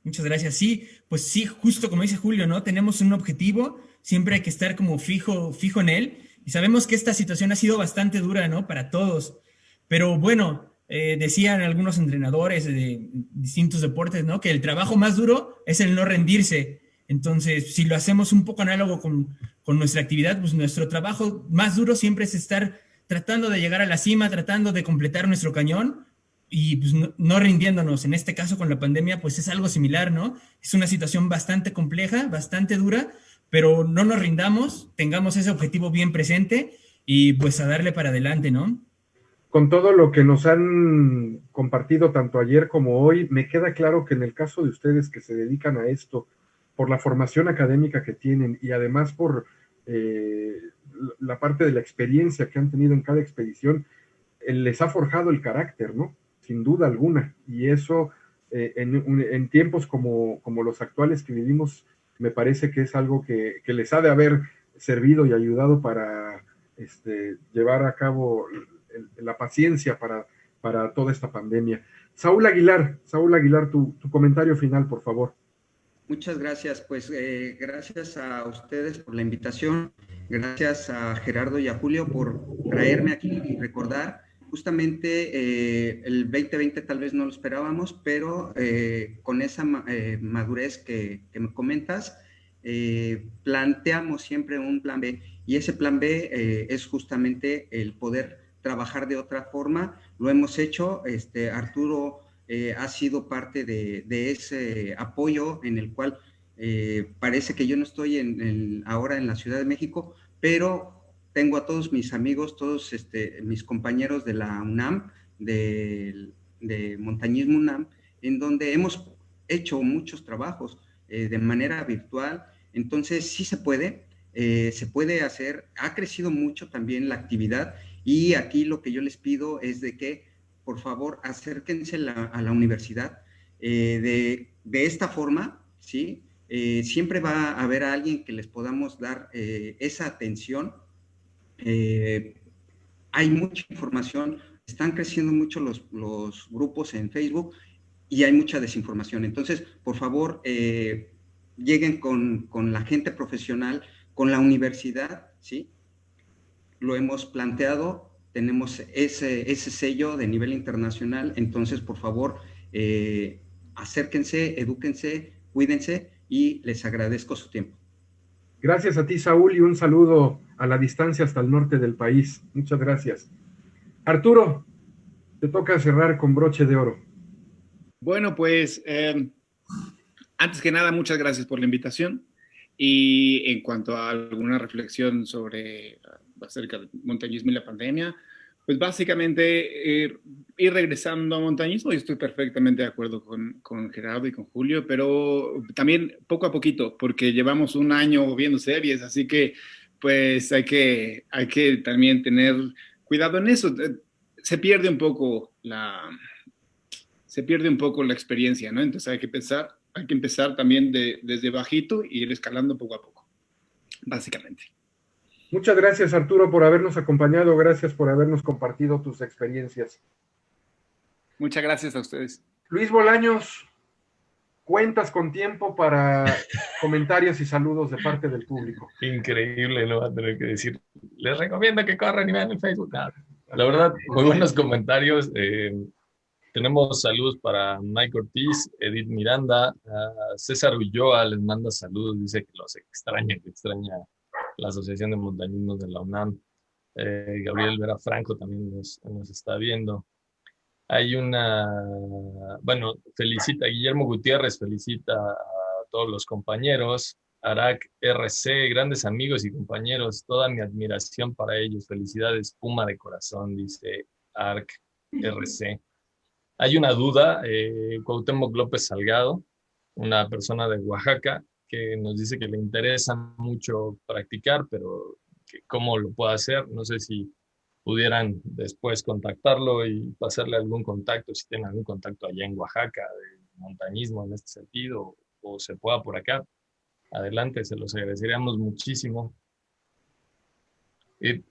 Muchas gracias. Sí, pues sí, justo como dice Julio, ¿no? Tenemos un objetivo, siempre hay que estar como fijo en él, y sabemos que esta situación ha sido bastante dura, ¿no? Para todos. Pero bueno, decían algunos entrenadores de distintos deportes, ¿no? Que el trabajo más duro es el no rendirse. Entonces, si lo hacemos un poco análogo con nuestra actividad, pues nuestro trabajo más duro siempre es estar tratando de llegar a la cima, tratando de completar nuestro cañón, y pues no rindiéndonos. En este caso con la pandemia, pues es algo similar, ¿no? Es una situación bastante compleja, bastante dura, pero no nos rindamos, tengamos ese objetivo bien presente y pues a darle para adelante, ¿no? Con todo lo que nos han compartido tanto ayer como hoy, me queda claro que en el caso de ustedes que se dedican a esto, por la formación académica que tienen y además por la parte de la experiencia que han tenido en cada expedición, les ha forjado el carácter, ¿no? Sin duda alguna. Y eso en tiempos como los actuales que vivimos, me parece que es algo que les ha de haber servido y ayudado para llevar a cabo la paciencia para toda esta pandemia. Saúl Aguilar, tu comentario final, por favor. Muchas gracias, pues gracias a ustedes por la invitación, gracias a Gerardo y a Julio por traerme aquí y recordar. Justamente el 2020 tal vez no lo esperábamos, pero con esa madurez que me comentas, planteamos siempre un plan B, y ese plan B es justamente el poder trabajar de otra forma. Lo hemos hecho, Arturo ha sido parte de ese apoyo en el cual parece que yo no estoy ahora en la Ciudad de México, pero tengo a todos mis amigos, todos mis compañeros de la UNAM, de Montañismo UNAM, en donde hemos hecho muchos trabajos de manera virtual, Entonces, sí se puede hacer, ha crecido mucho también la actividad, y aquí lo que yo les pido es de que, por favor, acérquense a la universidad de esta forma, ¿sí? Siempre va a haber alguien que les podamos dar esa atención. Hay mucha información, están creciendo mucho los grupos en Facebook y hay mucha desinformación. Entonces, por favor, lleguen con la gente profesional, con la universidad, ¿sí? Lo hemos planteado, tenemos ese sello de nivel internacional, entonces, por favor, acérquense, edúquense, cuídense, y les agradezco su tiempo. Gracias a ti, Saúl, y un saludo a la distancia hasta el norte del país. Muchas gracias. Arturo, te toca cerrar con broche de oro. Bueno, pues antes que nada, muchas gracias por la invitación. Y en cuanto a alguna reflexión acerca del montañismo y la pandemia, pues básicamente ir regresando a montañismo, y estoy perfectamente de acuerdo con Gerardo y con Julio, pero también poco a poquito, porque llevamos un año viendo series, así que pues hay que también tener cuidado en eso. Se pierde un poco la experiencia, ¿no? Entonces hay que empezar también desde bajito y ir escalando poco a poco, básicamente. Muchas gracias, Arturo, por habernos acompañado. Gracias por habernos compartido tus experiencias. Muchas gracias a ustedes. Luis Bolaños, cuentas con tiempo para comentarios y saludos de parte del público. Increíble, no va a tener que decir. Les recomiendo que corran y vean el Facebook. La verdad, muy buenos comentarios. Tenemos saludos para Mike Ortiz, Edith Miranda, César Ulloa les manda saludos, dice que los extraña, la Asociación de Montañismos de la UNAM. Gabriel Vera Franco también nos está viendo. Hay Guillermo Gutiérrez felicita a todos los compañeros. Arak RC, grandes amigos y compañeros, toda mi admiración para ellos. Felicidades, Puma de corazón, dice Arak RC. Hay una duda, Cuauhtémoc López Salgado, una persona de Oaxaca, que nos dice que le interesa mucho practicar, pero que cómo lo puede hacer. No sé si pudieran después contactarlo y pasarle algún contacto, si tienen algún contacto allá en Oaxaca de montañismo en este sentido, o se pueda por acá. Adelante, se los agradeceríamos muchísimo. Y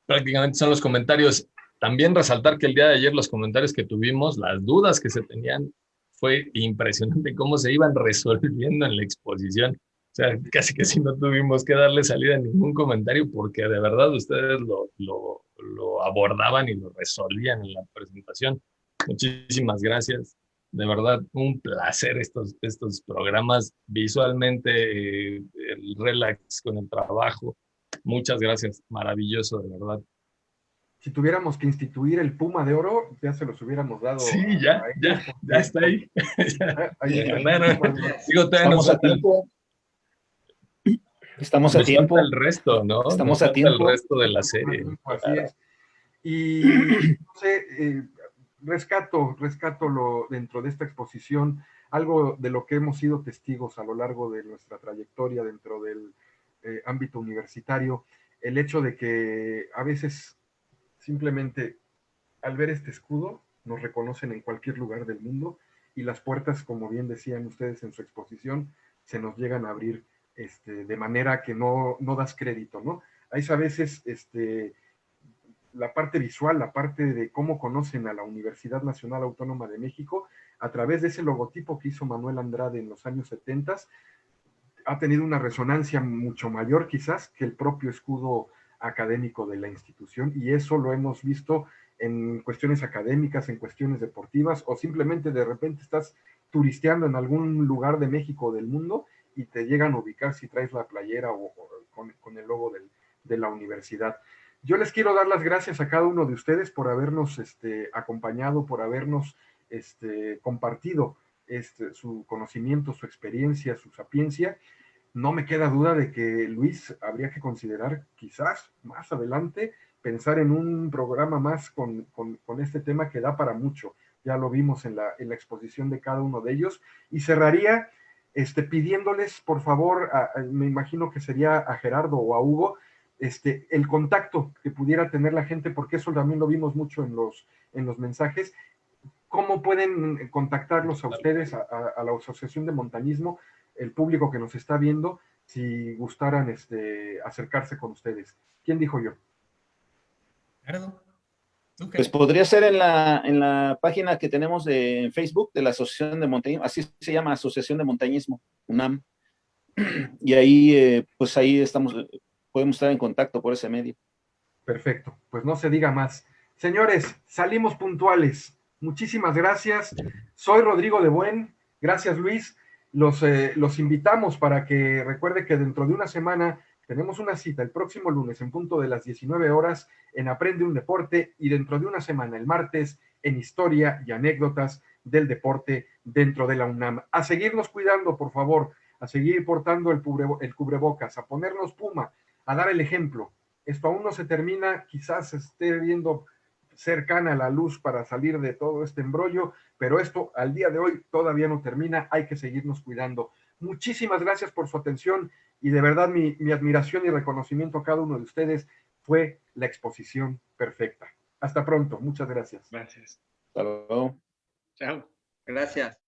prácticamente son los comentarios. También resaltar que el día de ayer los comentarios que tuvimos, las dudas que se tenían, fue impresionante cómo se iban resolviendo en la exposición. O sea, casi que si no tuvimos que darle salida a ningún comentario, porque de verdad ustedes lo abordaban y lo resolvían en la presentación. Muchísimas gracias. De verdad, un placer estos programas. Visualmente, el relax con el trabajo. Muchas gracias. Maravilloso, de verdad. Si tuviéramos que instituir el Puma de Oro, ya se los hubiéramos dado. Sí, ya está ahí. Estamos a tiempo. Estamos a tiempo. El resto, ¿no? Estamos a tiempo. El resto de la serie. Así es. Y no sé, rescato dentro de esta exposición algo de lo que hemos sido testigos a lo largo de nuestra trayectoria dentro del ámbito universitario, el hecho de que a veces simplemente al ver este escudo nos reconocen en cualquier lugar del mundo, y las puertas, como bien decían ustedes en su exposición, se nos llegan a abrir de manera que no das crédito, ¿no? Hay a veces la parte visual, la parte de cómo conocen a la Universidad Nacional Autónoma de México a través de ese logotipo que hizo Manuel Andrade en los años 70, ha tenido una resonancia mucho mayor quizás que el propio escudo académico de la institución, y eso lo hemos visto en cuestiones académicas, en cuestiones deportivas, o simplemente de repente estás turisteando en algún lugar de México o del mundo y te llegan a ubicar si traes la playera o con el logo de la universidad. Yo les quiero dar las gracias a cada uno de ustedes por habernos acompañado, por habernos compartido su conocimiento, su experiencia, su sapiencia. No me queda duda de que, Luis, habría que considerar quizás más adelante pensar en un programa más con este tema que da para mucho. Ya lo vimos en la exposición de cada uno de ellos. Y cerraría pidiéndoles, por favor, me imagino que sería a Gerardo o a Hugo, el contacto que pudiera tener la gente, porque eso también lo vimos mucho en los mensajes. ¿Cómo pueden contactarlos a ustedes, a la Asociación de Montañismo, el público que nos está viendo, si gustaran acercarse con ustedes? ¿Quién dijo yo? Gerardo. Pues podría ser en la página que tenemos en Facebook de la Asociación de Montañismo, así se llama, Asociación de Montañismo, UNAM. Y ahí, pues ahí podemos estar en contacto por ese medio. Perfecto, pues no se diga más. Señores, salimos puntuales. Muchísimas gracias. Soy Rodrigo de Buen. Gracias, Luis. Los invitamos para que recuerde que dentro de una semana tenemos una cita el próximo lunes en punto de las 19 horas en Aprende un Deporte, y dentro de una semana el martes en Historia y Anécdotas del Deporte dentro de la UNAM. A seguirnos cuidando, por favor, a seguir portando el cubrebocas, a ponernos puma, a dar el ejemplo. Esto aún no se termina, quizás se esté viendo cercana la luz para salir de todo este embrollo, pero esto al día de hoy todavía no termina, hay que seguirnos cuidando. Muchísimas gracias por su atención, y de verdad mi admiración y reconocimiento a cada uno de ustedes. Fue la exposición perfecta. Hasta pronto, muchas gracias. Gracias. Hasta luego. Chao. Gracias.